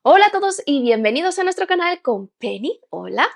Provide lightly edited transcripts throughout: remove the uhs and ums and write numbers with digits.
Hola a todos y bienvenidos a nuestro canal con Penny. Hola.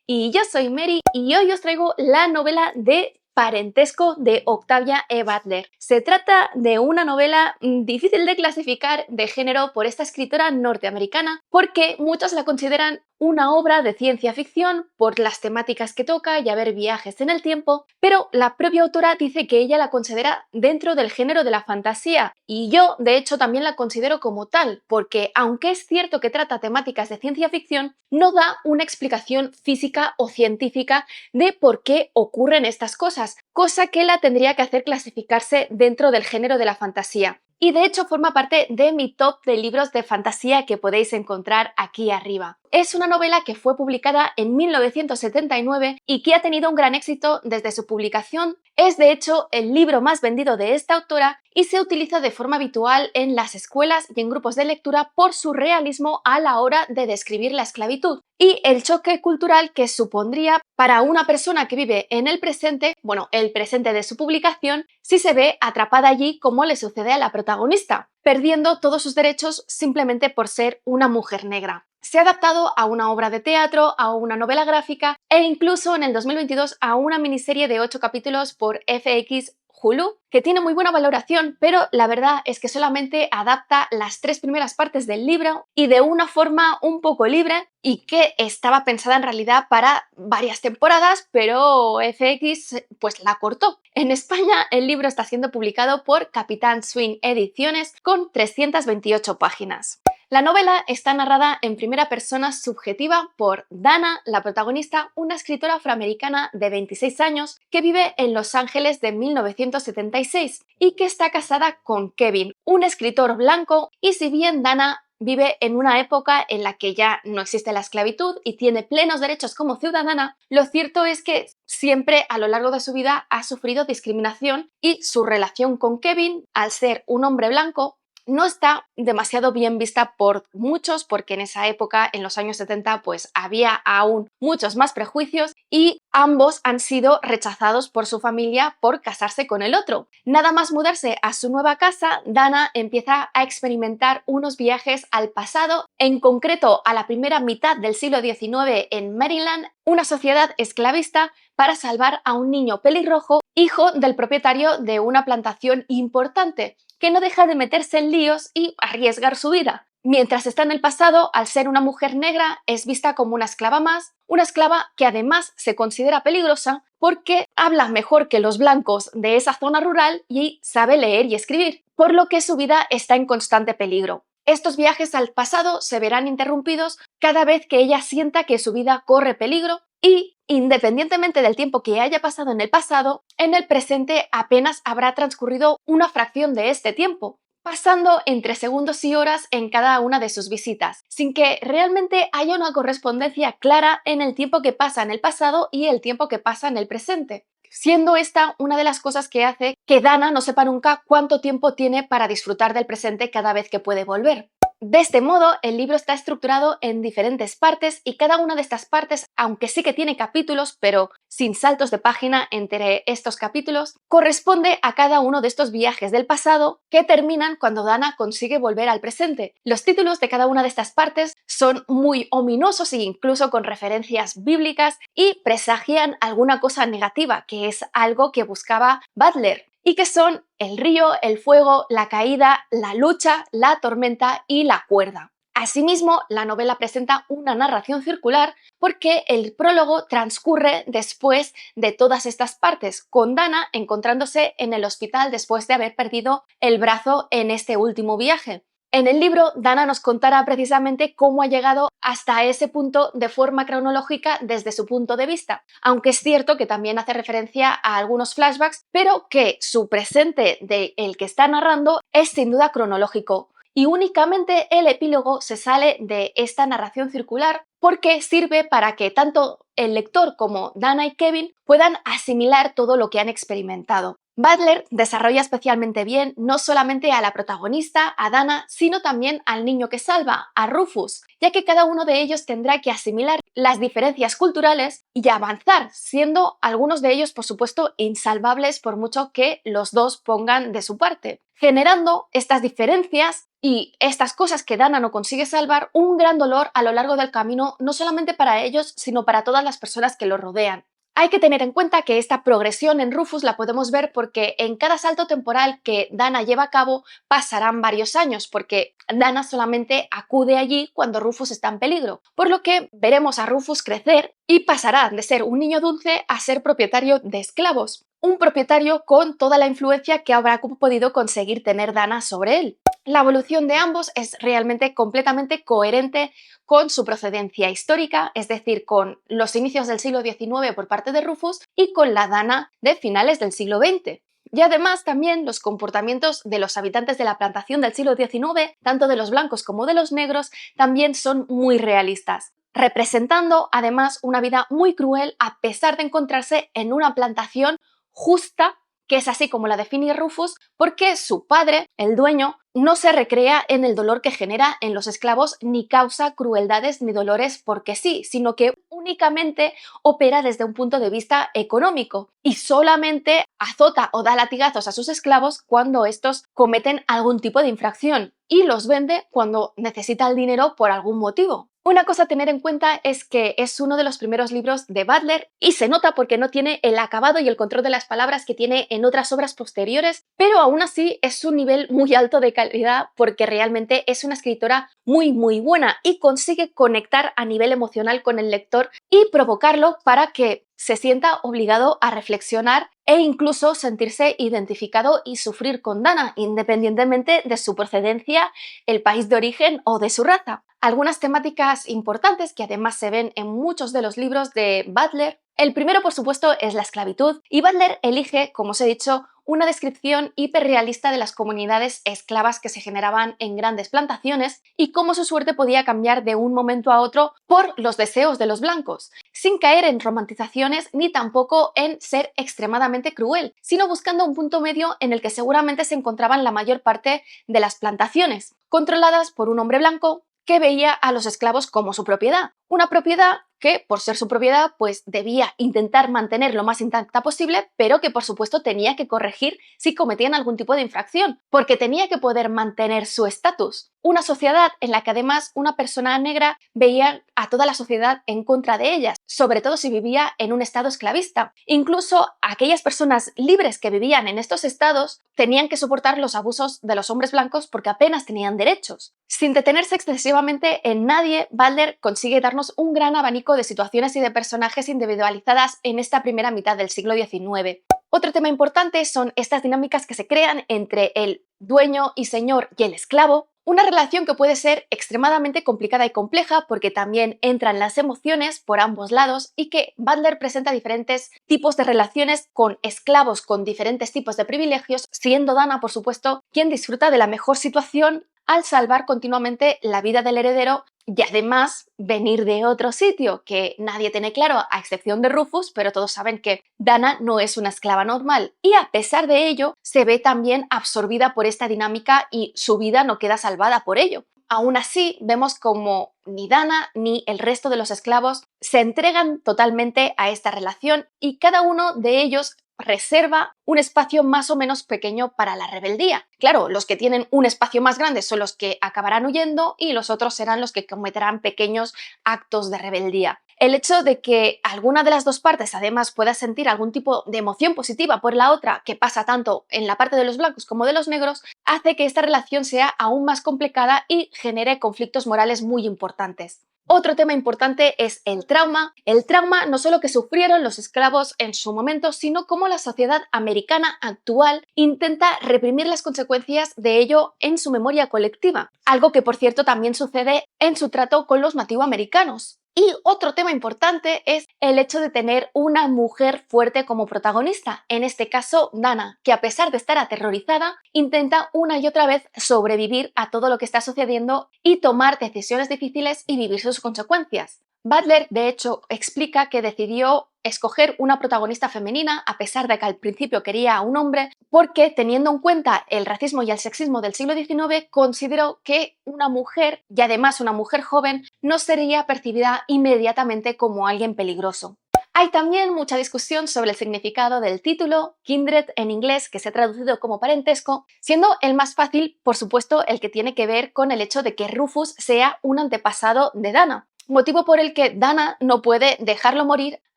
Y yo soy Mary y hoy os traigo la novela de Parentesco de Octavia E. Butler. Se trata de una novela difícil de clasificar de género por esta escritora norteamericana porque muchos la consideran una obra de ciencia ficción por las temáticas que toca y haber viajes en el tiempo, pero la propia autora dice que ella la considera dentro del género de la fantasía y yo de hecho también la considero como tal, porque aunque es cierto que trata temáticas de ciencia ficción, no da una explicación física o científica de por qué ocurren estas cosas, cosa que la tendría que hacer clasificarse dentro del género de la fantasía. Y de hecho forma parte de mi top de libros de fantasía que podéis encontrar aquí arriba. Es una novela que fue publicada en 1979 y que ha tenido un gran éxito desde su publicación. Es de hecho el libro más vendido de esta autora y se utiliza de forma habitual en las escuelas y en grupos de lectura por su realismo a la hora de describir la esclavitud y el choque cultural que supondría para una persona que vive en el presente, bueno, el presente de su publicación, si se ve atrapada allí como le sucede a la protagonista, perdiendo todos sus derechos simplemente por ser una mujer negra. Se ha adaptado a una obra de teatro, a una novela gráfica e incluso en el 2022 a una miniserie de 8 capítulos por FX Hulu, que tiene muy buena valoración, pero la verdad es que solamente adapta las 3 primeras partes del libro y de una forma un poco libre y que estaba pensada en realidad para varias temporadas, pero FX pues la cortó. En España el libro está siendo publicado por Capitán Swing Ediciones con 328 páginas. La novela está narrada en primera persona subjetiva por Dana, la protagonista, una escritora afroamericana de 26 años que vive en Los Ángeles de 1976 y que está casada con Kevin, un escritor blanco, y si bien Dana vive en una época en la que ya no existe la esclavitud y tiene plenos derechos como ciudadana, lo cierto es que siempre a lo largo de su vida ha sufrido discriminación y su relación con Kevin, al ser un hombre blanco, no está demasiado bien vista por muchos porque en esa época, en los años 70, pues había aún muchos más prejuicios y ambos han sido rechazados por su familia por casarse con el otro. Nada más mudarse a su nueva casa, Dana empieza a experimentar unos viajes al pasado, en concreto a la primera mitad del siglo XIX en Maryland, una sociedad esclavista, para salvar a un niño pelirrojo, hijo del propietario de una plantación importante, que no deja de meterse en líos y arriesgar su vida. Mientras está en el pasado, al ser una mujer negra, es vista como una esclava más, una esclava que además se considera peligrosa porque habla mejor que los blancos de esa zona rural y sabe leer y escribir, por lo que su vida está en constante peligro. Estos viajes al pasado se verán interrumpidos cada vez que ella sienta que su vida corre peligro y, independientemente del tiempo que haya pasado en el presente apenas habrá transcurrido una fracción de este tiempo, pasando entre segundos y horas en cada una de sus visitas, sin que realmente haya una correspondencia clara en el tiempo que pasa en el pasado y el tiempo que pasa en el presente, siendo esta una de las cosas que hace que Dana no sepa nunca cuánto tiempo tiene para disfrutar del presente cada vez que puede volver. De este modo, el libro está estructurado en diferentes partes y cada una de estas partes, aunque sí que tiene capítulos, pero sin saltos de página entre estos capítulos, corresponde a cada uno de estos viajes del pasado que terminan cuando Dana consigue volver al presente. Los títulos de cada una de estas partes son muy ominosos e incluso con referencias bíblicas y presagian alguna cosa negativa, que es algo que buscaba Butler, y que son el río, el fuego, la caída, la lucha, la tormenta y la cuerda. Asimismo, la novela presenta una narración circular porque el prólogo transcurre después de todas estas partes, con Dana encontrándose en el hospital después de haber perdido el brazo en este último viaje. En el libro, Dana nos contará precisamente cómo ha llegado hasta ese punto de forma cronológica desde su punto de vista, aunque es cierto que también hace referencia a algunos flashbacks, pero que su presente de el que está narrando es sin duda cronológico. Y únicamente el epílogo se sale de esta narración circular porque sirve para que tanto el lector como Dana y Kevin puedan asimilar todo lo que han experimentado. Butler desarrolla especialmente bien no solamente a la protagonista, a Dana, sino también al niño que salva, a Rufus, ya que cada uno de ellos tendrá que asimilar las diferencias culturales y avanzar, siendo algunos de ellos, por supuesto, insalvables por mucho que los dos pongan de su parte, generando estas diferencias y estas cosas que Dana no consigue salvar un gran dolor a lo largo del camino, no solamente para ellos, sino para todas las personas que lo rodean. Hay que tener en cuenta que esta progresión en Rufus la podemos ver porque en cada salto temporal que Dana lleva a cabo pasarán varios años, porque Dana solamente acude allí cuando Rufus está en peligro, por lo que veremos a Rufus crecer y pasará de ser un niño dulce a ser propietario de esclavos, un propietario con toda la influencia que habrá podido conseguir tener Dana sobre él. La evolución de ambos es realmente completamente coherente con su procedencia histórica, es decir, con los inicios del siglo XIX por parte de Rufus y con la Dana de finales del siglo XX. Y además también los comportamientos de los habitantes de la plantación del siglo XIX, tanto de los blancos como de los negros, también son muy realistas, representando además una vida muy cruel a pesar de encontrarse en una plantación justa, que es así como la define Rufus, porque su padre, el dueño, no se recrea en el dolor que genera en los esclavos ni causa crueldades ni dolores porque sí, sino que únicamente opera desde un punto de vista económico y solamente azota o da latigazos a sus esclavos cuando estos cometen algún tipo de infracción y los vende cuando necesita el dinero por algún motivo. Una cosa a tener en cuenta es que es uno de los primeros libros de Butler y se nota porque no tiene el acabado y el control de las palabras que tiene en otras obras posteriores, pero aún así es un nivel muy alto de calidad porque realmente es una escritora muy buena y consigue conectar a nivel emocional con el lector y provocarlo para que se sienta obligado a reflexionar e incluso sentirse identificado y sufrir con Dana, independientemente de su procedencia, el país de origen o de su raza. Algunas temáticas importantes que además se ven en muchos de los libros de Butler. El primero, por supuesto, es la esclavitud, y Butler elige, como os he dicho, una descripción hiperrealista de las comunidades esclavas que se generaban en grandes plantaciones y cómo su suerte podía cambiar de un momento a otro por los deseos de los blancos, sin caer en romantizaciones ni tampoco en ser extremadamente cruel, sino buscando un punto medio en el que seguramente se encontraban la mayor parte de las plantaciones, controladas por un hombre blanco que veía a los esclavos como su propiedad. Una propiedad que, por ser su propiedad, pues debía intentar mantener lo más intacta posible, pero que por supuesto tenía que corregir si cometían algún tipo de infracción, porque tenía que poder mantener su estatus. Una sociedad en la que además una persona negra veía a toda la sociedad en contra de ellas, sobre todo si vivía en un estado esclavista. Incluso aquellas personas libres que vivían en estos estados tenían que soportar los abusos de los hombres blancos porque apenas tenían derechos. Sin detenerse excesivamente en nadie, Butler consigue darnos un gran abanico de situaciones y de personajes individualizadas en esta primera mitad del siglo XIX. Otro tema importante son estas dinámicas que se crean entre el dueño y señor y el esclavo, una relación que puede ser extremadamente complicada y compleja porque también entran las emociones por ambos lados y que Butler presenta diferentes tipos de relaciones con esclavos con diferentes tipos de privilegios, siendo Dana, por supuesto, quien disfruta de la mejor situación al salvar continuamente la vida del heredero y además venir de otro sitio que nadie tiene claro, a excepción de Rufus, pero todos saben que Dana no es una esclava normal y a pesar de ello se ve también absorbida por esta dinámica y su vida no queda salvada por ello. Aún así, vemos como ni Dana ni el resto de los esclavos se entregan totalmente a esta relación y cada uno de ellos reserva un espacio más o menos pequeño para la rebeldía. Claro, los que tienen un espacio más grande son los que acabarán huyendo y los otros serán los que cometerán pequeños actos de rebeldía. El hecho de que alguna de las dos partes además pueda sentir algún tipo de emoción positiva por la otra, que pasa tanto en la parte de los blancos como de los negros, hace que esta relación sea aún más complicada y genere conflictos morales muy importantes. Otro tema importante es el trauma. El trauma no solo que sufrieron los esclavos en su momento, sino cómo la sociedad americana actual intenta reprimir las consecuencias de ello en su memoria colectiva, algo que por cierto también sucede en su trato con los nativoamericanos. Y otro tema importante es el hecho de tener una mujer fuerte como protagonista, en este caso Dana, que a pesar de estar aterrorizada, intenta una y otra vez sobrevivir a todo lo que está sucediendo y tomar decisiones difíciles y vivir sus consecuencias. Butler, de hecho, explica que decidió escoger una protagonista femenina a pesar de que al principio quería a un hombre, porque teniendo en cuenta el racismo y el sexismo del siglo XIX, consideró que una mujer, y además una mujer joven, no sería percibida inmediatamente como alguien peligroso. Hay también mucha discusión sobre el significado del título, Kindred en inglés, que se ha traducido como parentesco, siendo el más fácil, por supuesto, el que tiene que ver con el hecho de que Rufus sea un antepasado de Dana, motivo por el que Dana no puede dejarlo morir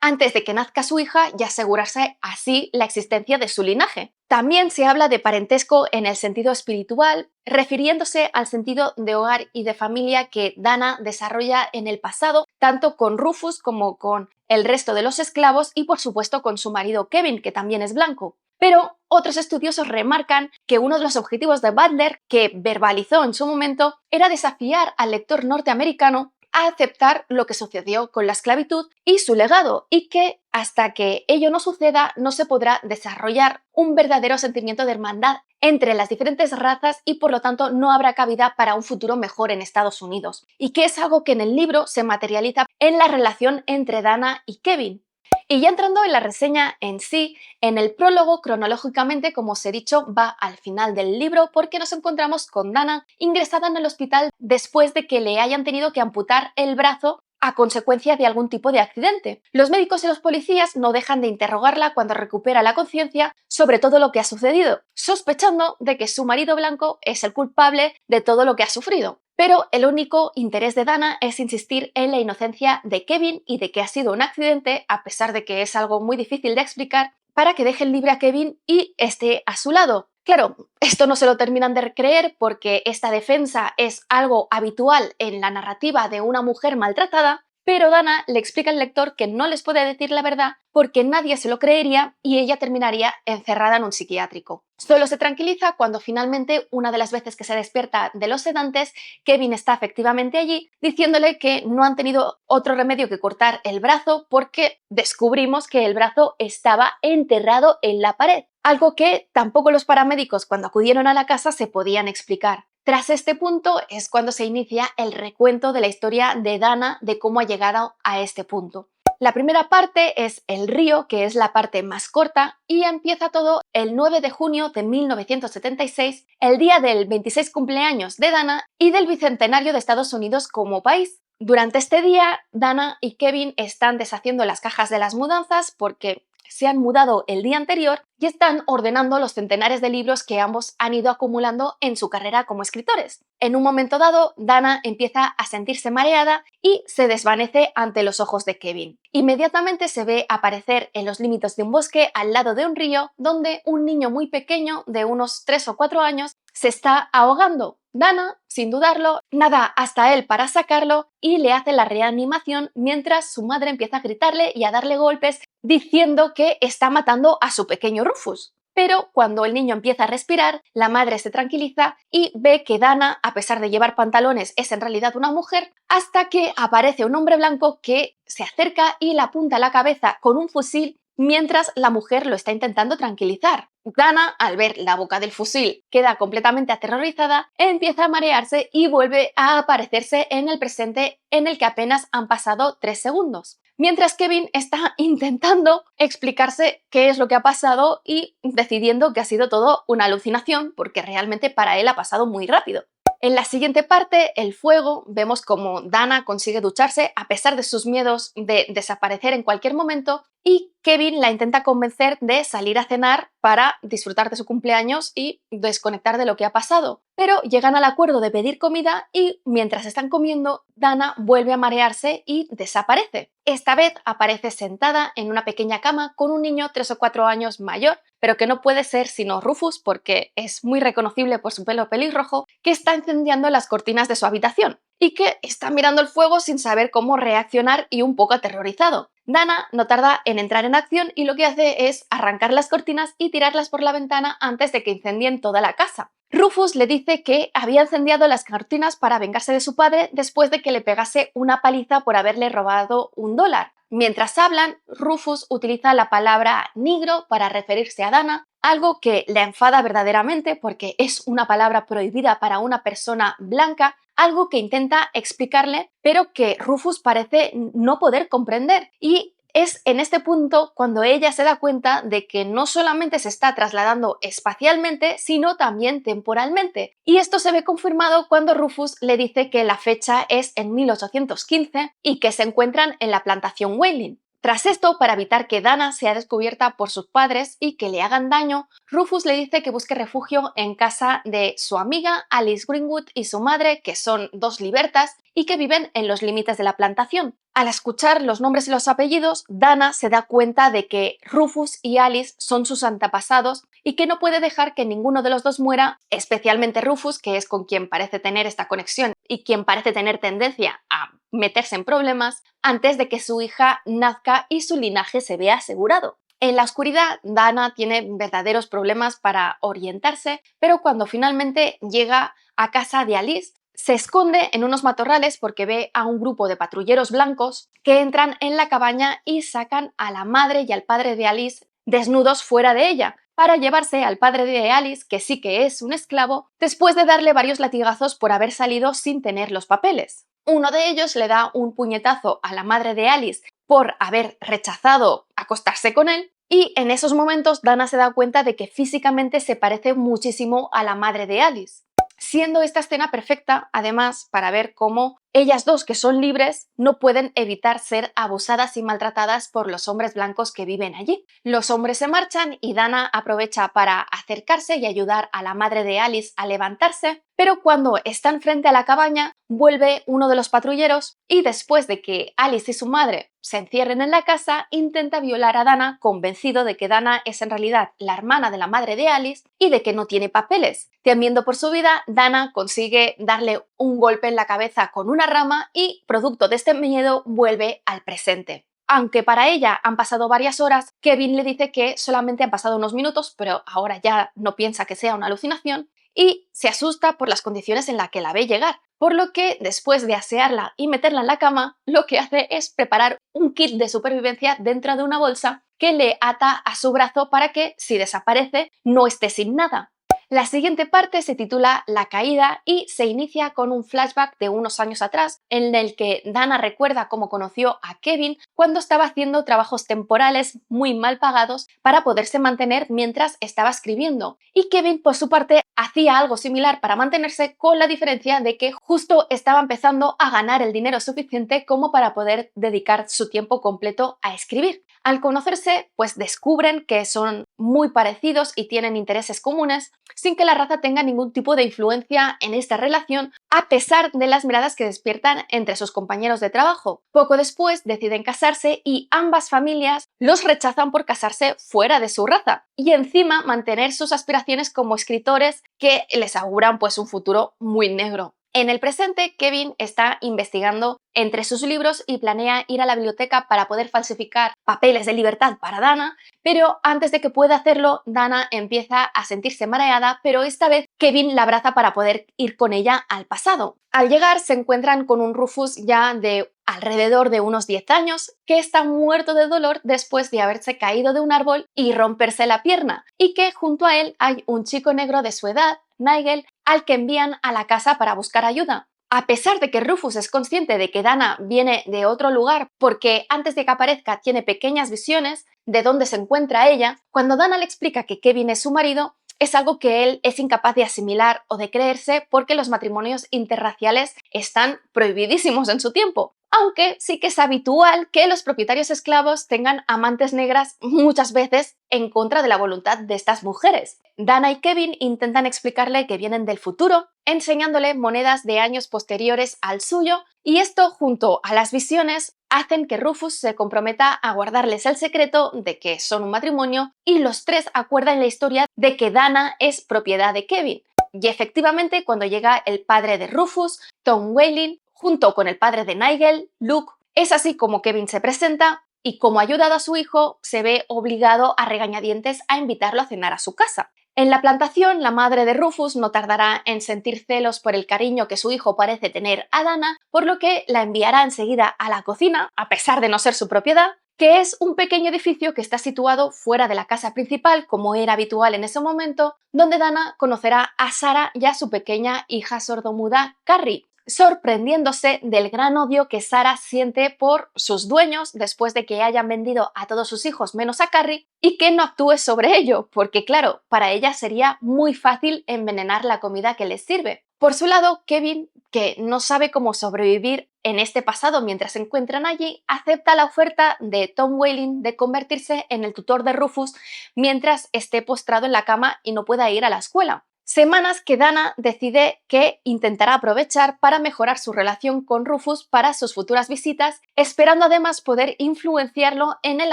antes de que nazca su hija y asegurarse así la existencia de su linaje. También se habla de parentesco en el sentido espiritual, refiriéndose al sentido de hogar y de familia que Dana desarrolla en el pasado, tanto con Rufus como con el resto de los esclavos y por supuesto con su marido Kevin, que también es blanco. Pero otros estudiosos remarcan que uno de los objetivos de Butler, que verbalizó en su momento, era desafiar al lector norteamericano a aceptar lo que sucedió con la esclavitud y su legado, y que hasta que ello no suceda no se podrá desarrollar un verdadero sentimiento de hermandad entre las diferentes razas y por lo tanto no habrá cabida para un futuro mejor en Estados Unidos, y que es algo que en el libro se materializa en la relación entre Dana y Kevin. Y ya entrando en la reseña en sí, en el prólogo, cronológicamente, como os he dicho, va al final del libro porque nos encontramos con Dana ingresada en el hospital después de que le hayan tenido que amputar el brazo a consecuencia de algún tipo de accidente. Los médicos y los policías no dejan de interrogarla cuando recupera la conciencia sobre todo lo que ha sucedido, sospechando de que su marido blanco es el culpable de todo lo que ha sufrido. Pero el único interés de Dana es insistir en la inocencia de Kevin y de que ha sido un accidente, a pesar de que es algo muy difícil de explicar, para que dejen libre a Kevin y esté a su lado. Claro, esto no se lo terminan de creer porque esta defensa es algo habitual en la narrativa de una mujer maltratada, pero Dana le explica al lector que no les puede decir la verdad porque nadie se lo creería y ella terminaría encerrada en un psiquiátrico. Solo se tranquiliza cuando finalmente, una de las veces que se despierta de los sedantes, Kevin está efectivamente allí, diciéndole que no han tenido otro remedio que cortar el brazo porque descubrimos que el brazo estaba enterrado en la pared, algo que tampoco los paramédicos cuando acudieron a la casa se podían explicar. Tras este punto es cuando se inicia el recuento de la historia de Dana de cómo ha llegado a este punto. La primera parte es el río, que es la parte más corta, y empieza todo el 9 de junio de 1976, el día del 26 cumpleaños de Dana y del bicentenario de Estados Unidos como país. Durante este día, Dana y Kevin están deshaciendo las cajas de las mudanzas porque se han mudado el día anterior y están ordenando los centenares de libros que ambos han ido acumulando en su carrera como escritores. En un momento dado, Dana empieza a sentirse mareada y se desvanece ante los ojos de Kevin. Inmediatamente se ve aparecer en los límites de un bosque al lado de un río donde un niño muy pequeño de unos 3 o 4 años se está ahogando. Dana, sin dudarlo, nada hasta él para sacarlo y le hace la reanimación mientras su madre empieza a gritarle y a darle golpes diciendo que está matando a su pequeño Rufus. Pero cuando el niño empieza a respirar, la madre se tranquiliza y ve que Dana, a pesar de llevar pantalones, es en realidad una mujer, hasta que aparece un hombre blanco que se acerca y le apunta a la cabeza con un fusil mientras la mujer lo está intentando tranquilizar. Dana, al ver la boca del fusil, queda completamente aterrorizada, empieza a marearse y vuelve a aparecerse en el presente en el que apenas han pasado 3 segundos. Mientras Kevin está intentando explicarse qué es lo que ha pasado y decidiendo que ha sido todo una alucinación porque realmente para él ha pasado muy rápido. En la siguiente parte, el fuego, vemos como Dana consigue ducharse a pesar de sus miedos de desaparecer en cualquier momento y Kevin la intenta convencer de salir a cenar para disfrutar de su cumpleaños y desconectar de lo que ha pasado. Pero llegan al acuerdo de pedir comida y mientras están comiendo, Dana vuelve a marearse y desaparece. Esta vez aparece sentada en una pequeña cama con un niño 3 o 4 años mayor, pero que no puede ser sino Rufus porque es muy reconocible por su pelo pelirrojo, que está incendiando las cortinas de su habitación y que está mirando el fuego sin saber cómo reaccionar y un poco aterrorizado. Dana no tarda en entrar en acción y lo que hace es arrancar las cortinas y tirarlas por la ventana antes de que incendien toda la casa. Rufus le dice que había incendiado las cortinas para vengarse de su padre después de que le pegase una paliza por haberle robado $1, Mientras hablan, Rufus utiliza la palabra negro para referirse a Dana, algo que le enfada verdaderamente porque es una palabra prohibida para una persona blanca, algo que intenta explicarle, pero que Rufus parece no poder comprender. Y es en este punto cuando ella se da cuenta de que no solamente se está trasladando espacialmente, sino también temporalmente. Y esto se ve confirmado cuando Rufus le dice que la fecha es en 1815 y que se encuentran en la plantación Wailing. Tras esto, para evitar que Dana sea descubierta por sus padres y que le hagan daño, Rufus le dice que busque refugio en casa de su amiga Alice Greenwood y su madre, que son dos libertas y que viven en los límites de la plantación. Al escuchar los nombres y los apellidos, Dana se da cuenta de que Rufus y Alice son sus antepasados y que no puede dejar que ninguno de los dos muera, especialmente Rufus, que es con quien parece tener esta conexión y quien parece tener tendencia a meterse en problemas, antes de que su hija nazca y su linaje se vea asegurado. En la oscuridad, Dana tiene verdaderos problemas para orientarse, pero cuando finalmente llega a casa de Alice, se esconde en unos matorrales porque ve a un grupo de patrulleros blancos que entran en la cabaña y sacan a la madre y al padre de Alice desnudos fuera de ella, para llevarse al padre de Alice, que sí que es un esclavo, después de darle varios latigazos por haber salido sin tener los papeles. Uno de ellos le da un puñetazo a la madre de Alice por haber rechazado acostarse con él, y en esos momentos Dana se da cuenta de que físicamente se parece muchísimo a la madre de Alice, siendo esta escena perfecta, además, para ver cómo ellas dos, que son libres, no pueden evitar ser abusadas y maltratadas por los hombres blancos que viven allí. Los hombres se marchan y Dana aprovecha para acercarse y ayudar a la madre de Alice a levantarse, pero cuando están frente a la cabaña, vuelve uno de los patrulleros y después de que Alice y su madre se encierren en la casa, intenta violar a Dana, convencido de que Dana es en realidad la hermana de la madre de Alice y de que no tiene papeles. Temiendo por su vida, Dana consigue darle un golpe en la cabeza con una rama y, producto de este miedo, vuelve al presente. Aunque para ella han pasado varias horas, Kevin le dice que solamente han pasado unos minutos, pero ahora ya no piensa que sea una alucinación, y se asusta por las condiciones en las que la ve llegar, por lo que después de asearla y meterla en la cama, lo que hace es preparar un kit de supervivencia dentro de una bolsa que le ata a su brazo para que, si desaparece, no esté sin nada. La siguiente parte se titula La caída y se inicia con un flashback de unos años atrás en el que Dana recuerda cómo conoció a Kevin cuando estaba haciendo trabajos temporales muy mal pagados para poderse mantener mientras estaba escribiendo. Y Kevin, por su parte, hacía algo similar para mantenerse, con la diferencia de que justo estaba empezando a ganar el dinero suficiente como para poder dedicar su tiempo completo a escribir. Al conocerse, pues descubren que son muy parecidos y tienen intereses comunes, sin que la raza tenga ningún tipo de influencia en esta relación, a pesar de las miradas que despiertan entre sus compañeros de trabajo. Poco después deciden casarse y ambas familias los rechazan por casarse fuera de su raza y encima mantener sus aspiraciones como escritores que les auguran pues un futuro muy negro. En el presente, Kevin está investigando entre sus libros y planea ir a la biblioteca para poder falsificar papeles de libertad para Dana, pero antes de que pueda hacerlo, Dana empieza a sentirse mareada, pero esta vez Kevin la abraza para poder ir con ella al pasado. Al llegar, se encuentran con un Rufus ya de alrededor de unos 10 años, que está muerto de dolor después de haberse caído de un árbol y romperse la pierna, y que junto a él hay un chico negro de su edad, Nigel, al que envían a la casa para buscar ayuda. A pesar de que Rufus es consciente de que Dana viene de otro lugar porque antes de que aparezca tiene pequeñas visiones de dónde se encuentra ella, cuando Dana le explica que Kevin es su marido, es algo que él es incapaz de asimilar o de creerse porque los matrimonios interraciales están prohibidísimos en su tiempo. Aunque sí que es habitual que los propietarios esclavos tengan amantes negras muchas veces en contra de la voluntad de estas mujeres. Dana y Kevin intentan explicarle que vienen del futuro, enseñándole monedas de años posteriores al suyo, y esto, junto a las visiones, hacen que Rufus se comprometa a guardarles el secreto de que son un matrimonio, y los tres acuerdan la historia de que Dana es propiedad de Kevin. Y efectivamente, cuando llega el padre de Rufus, Tom Whaling, junto con el padre de Nigel, Luke, es así como Kevin se presenta y, como ha ayudado a su hijo, se ve obligado a regañadientes a invitarlo a cenar a su casa. En la plantación, la madre de Rufus no tardará en sentir celos por el cariño que su hijo parece tener a Dana, por lo que la enviará enseguida a la cocina, a pesar de no ser su propiedad, que es un pequeño edificio que está situado fuera de la casa principal, como era habitual en ese momento, donde Dana conocerá a Sarah y a su pequeña hija sordomuda, Carrie, sorprendiéndose del gran odio que Sarah siente por sus dueños después de que hayan vendido a todos sus hijos menos a Carrie y que no actúe sobre ello, porque claro, para ella sería muy fácil envenenar la comida que les sirve. Por su lado, Kevin, que no sabe cómo sobrevivir en este pasado mientras se encuentran allí, acepta la oferta de Tom Welling de convertirse en el tutor de Rufus mientras esté postrado en la cama y no pueda ir a la escuela. Semanas que Dana decide que intentará aprovechar para mejorar su relación con Rufus para sus futuras visitas, esperando además poder influenciarlo en el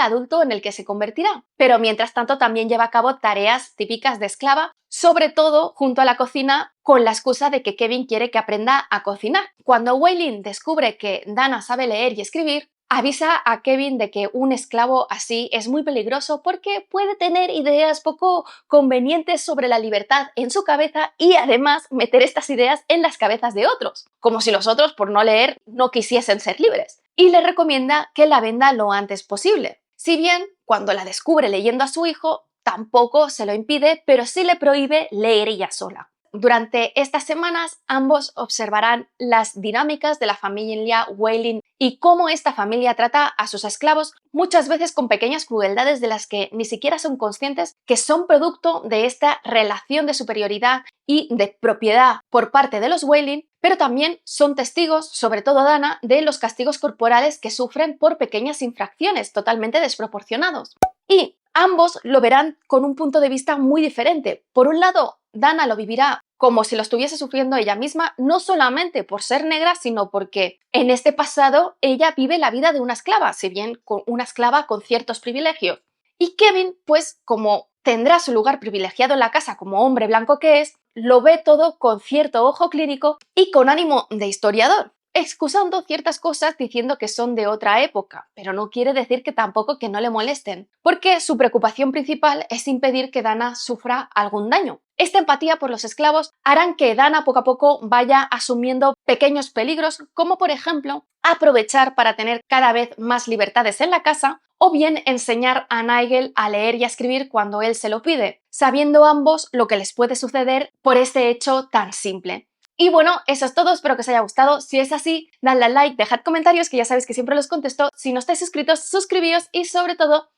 adulto en el que se convertirá. Pero mientras tanto también lleva a cabo tareas típicas de esclava, sobre todo junto a la cocina, con la excusa de que Kevin quiere que aprenda a cocinar. Cuando Waylon descubre que Dana sabe leer y escribir, avisa a Kevin de que un esclavo así es muy peligroso porque puede tener ideas poco convenientes sobre la libertad en su cabeza y además meter estas ideas en las cabezas de otros, como si los otros por no leer no quisiesen ser libres. Y le recomienda que la venda lo antes posible. Si bien, cuando la descubre leyendo a su hijo, tampoco se lo impide, pero sí le prohíbe leer ella sola. Durante estas semanas, ambos observarán las dinámicas de la familia Whaling y cómo esta familia trata a sus esclavos, muchas veces con pequeñas crueldades de las que ni siquiera son conscientes que son producto de esta relación de superioridad y de propiedad por parte de los Whaling, pero también son testigos, sobre todo Dana, de los castigos corporales que sufren por pequeñas infracciones totalmente desproporcionados. Y ambos lo verán con un punto de vista muy diferente. Por un lado, Dana lo vivirá como si lo estuviese sufriendo ella misma, no solamente por ser negra, sino porque en este pasado ella vive la vida de una esclava, si bien con una esclava con ciertos privilegios. Y Kevin, pues como tendrá su lugar privilegiado en la casa como hombre blanco que es, lo ve todo con cierto ojo clínico y con ánimo de historiador, excusando ciertas cosas diciendo que son de otra época, pero no quiere decir que tampoco que no le molesten, porque su preocupación principal es impedir que Dana sufra algún daño. Esta empatía por los esclavos harán que Dana poco a poco vaya asumiendo pequeños peligros, como por ejemplo aprovechar para tener cada vez más libertades en la casa, o bien enseñar a Nigel a leer y a escribir cuando él se lo pide, sabiendo ambos lo que les puede suceder por este hecho tan simple. Y bueno, eso es todo, espero que os haya gustado. Si es así, dadle al like, dejad comentarios que ya sabéis que siempre los contesto. Si no estáis suscritos, suscribíos y sobre todo,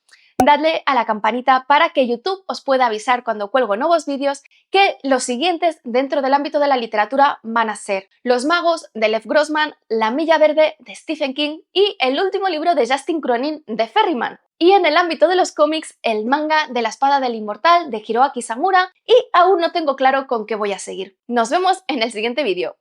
dadle a la campanita para que YouTube os pueda avisar cuando cuelgo nuevos vídeos, que los siguientes dentro del ámbito de la literatura van a ser Los magos de Lev Grossman, La milla verde de Stephen King y el último libro de Justin Cronin de Ferryman. Y en el ámbito de los cómics, el manga de La espada del inmortal de Hiroaki Samura y aún no tengo claro con qué voy a seguir. Nos vemos en el siguiente vídeo.